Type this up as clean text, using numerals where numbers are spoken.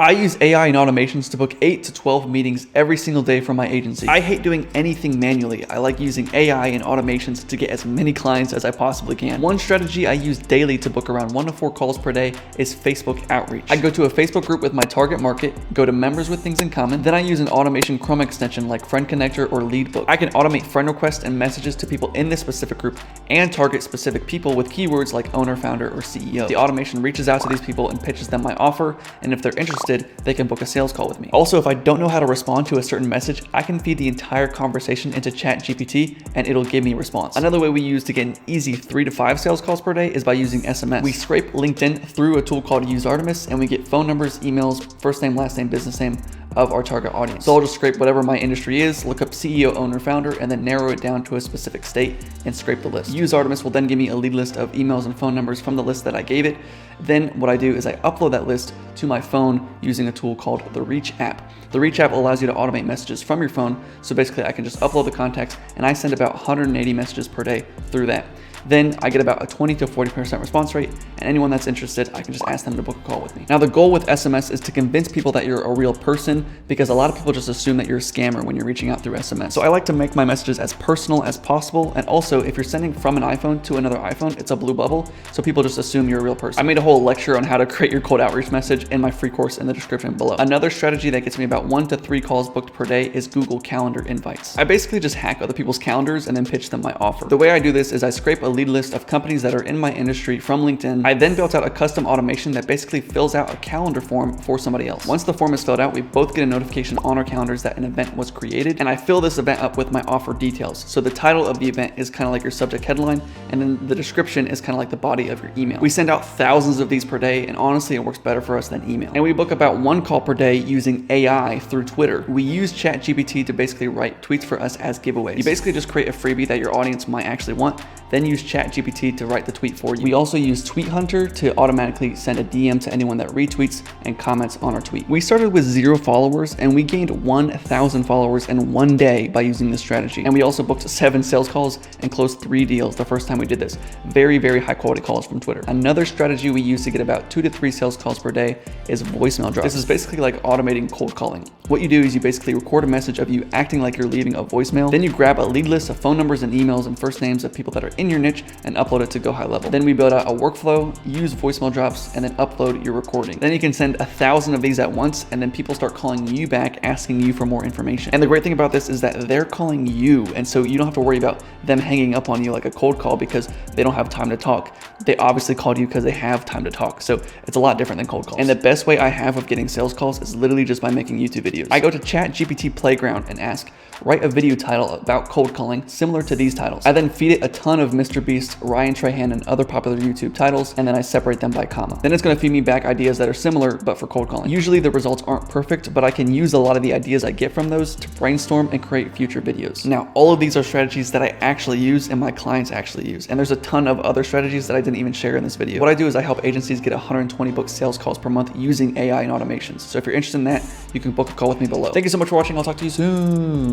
I use AI and automations to book 8 to 12 meetings every single day for my agency. I hate doing anything manually. I like using AI and automations to get as many clients as I possibly can. One strategy I use daily to book around 1 to 4 calls per day is Facebook Outreach. I go to a Facebook group with my target market, go to members with things in common, then I use an automation Chrome extension like Friend Connector or Leadbook. I can automate friend requests and messages to people in this specific group and target specific people with keywords like owner, founder, or CEO. The automation reaches out to these people and pitches them my offer, and if they're interested, they can book a sales call with me. Also, if I don't know how to respond to a certain message, I can feed the entire conversation into ChatGPT and it'll give me a response. Another way we use to get an easy 3 to 5 sales calls per day is by using SMS. We scrape LinkedIn through a tool called Use Artemis, and we get phone numbers, emails, first name, last name, business name of our target audience. So I'll just scrape whatever my industry is, look up CEO, owner, founder, and then narrow it down to a specific state and scrape the list. Use Artemis will then give me a lead list of emails and phone numbers from the list that I gave it. Then what I do is I upload that list to my phone using a tool called the Reach app. The Reach app allows you to automate messages from your phone. So basically I can just upload the contacts and I send about 180 messages per day through that. Then I get about a 20 to 40% response rate, and anyone that's interested, I can just ask them to book a call with me. Now, the goal with SMS is to convince people that you're a real person, because a lot of people just assume that you're a scammer when you're reaching out through SMS. So I like to make my messages as personal as possible, and also if you're sending from an iPhone to another iPhone, it's a blue bubble, so people just assume you're a real person. I made a whole lecture on how to create your cold outreach message in my free course in the description below. Another strategy that gets me about 1 to 3 calls booked per day is Google Calendar invites. I basically just hack other people's calendars and then pitch them my offer. The way I do this is I scrape a lead list of companies that are in my industry from LinkedIn. I then built out a custom automation that basically fills out a calendar form for somebody else. Once the form is filled out, we both get a notification on our calendars that an event was created, and I fill this event up with my offer details. So the title of the event is kind of like your subject headline, and then the description is kind of like the body of your email. We send out thousands of these per day, and honestly, it works better for us than email. And we book about 1 call per day using AI through Twitter. We use ChatGPT to basically write tweets for us as giveaways. You basically just create a freebie that your audience might actually want, then use ChatGPT to write the tweet for you. We also use Tweet Hunter to automatically send a DM to anyone that retweets and comments on our tweet. We started with 0 followers and we gained 1,000 followers in 1 day by using this strategy. And we also booked 7 sales calls and closed 3 deals the first time we did this. Very, very high quality calls from Twitter. Another strategy we use to get about 2 to 3 sales calls per day is voicemail drops. This is basically like automating cold calling. What you do is you basically record a message of you acting like you're leaving a voicemail. Then you grab a lead list of phone numbers and emails and first names of people that are in your niche and upload it to Go High Level. Then we build out a workflow, use voicemail drops, and then upload your recording. Then you can send 1,000 of these at once, and then people start calling you back, asking you for more information. And the great thing about this is that they're calling you, and so you don't have to worry about them hanging up on you like a cold call because they don't have time to talk. They obviously called you because they have time to talk. So it's a lot different than cold calls. And the best way I have of getting sales calls is literally just by making YouTube videos. I go to ChatGPT Playground and ask, write a video title about cold calling similar to these titles. I then feed it a ton of Mr. Beast, Ryan Trahan, and other popular YouTube titles, and then I separate them by comma. Then it's gonna feed me back ideas that are similar, but for cold calling. Usually the results aren't perfect, but I can use a lot of the ideas I get from those to brainstorm and create future videos. Now, all of these are strategies that I actually use and my clients actually use. And there's a ton of other strategies that I didn't even share in this video. What I do is I help agencies get 120 booked sales calls per month using AI and automations. So if you're interested in that, you can book a call with me below. Thank you so much for watching. I'll talk to you soon.